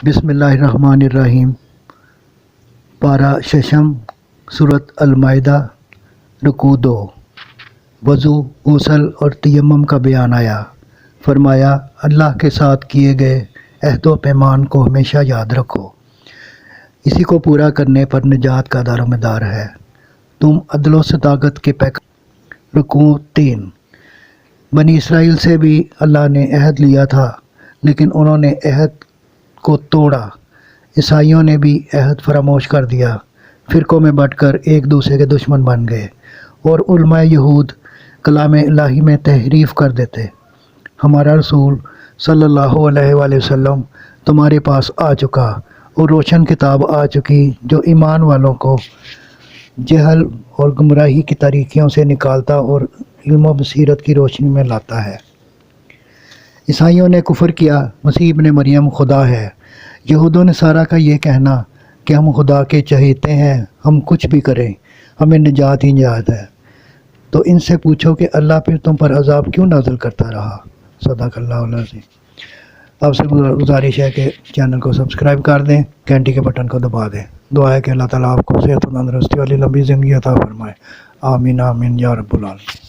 بسم اللہ الرحمن الرحیم۔ پارہ ششم، سورۃ المائدہ، رکوع 2۔ وضو، غسل اور تیمم کا بیان آیا۔ فرمایا، اللہ کے ساتھ کیے گئے عہد و پیمان کو ہمیشہ یاد رکھو، اسی کو پورا کرنے پر نجات کا دار و مدار ہے۔ تم عدل و صداقت کے پیکر۔ رکوع 3۔ بنی اسرائیل سے بھی اللہ نے عہد لیا تھا، لیکن انہوں نے عہد کو توڑا۔ عیسائیوں نے بھی عہد فراموش کر دیا، فرقوں میں بٹ کر ایک دوسرے کے دشمن بن گئے، اور علماء یہود کلام الہی میں تحریف کر دیتے۔ ہمارا رسول صلی اللہ علیہ وآلہ وسلم تمہارے پاس آ چکا، اور روشن کتاب آ چکی جو ایمان والوں کو جہل اور گمراہی کی تاریکیوں سے نکالتا اور علم و بصیرت کی روشنی میں لاتا ہے۔ عیسائیوں نے کفر کیا، مسیح ابن مریم خدا ہے۔ یہود و نصارہ کا یہ کہنا کہ ہم خدا کے چہیتے ہیں، ہم کچھ بھی کریں ہمیں نجات ہی نجات ہے۔ تو ان سے پوچھو کہ اللہ پھر تم پر عذاب کیوں نازل کرتا رہا۔ صدق اللہ العظیم۔ آپ سے گزارش ہے کہ چینل کو سبسکرائب کر دیں، گھنٹی کے بٹن کو دبا دیں۔ دعا ہے کہ اللہ تعالیٰ آپ کو صحت و تندرستی والی لمبی زندگی عطا فرمائے۔ آمین آمین یا رب العالمین۔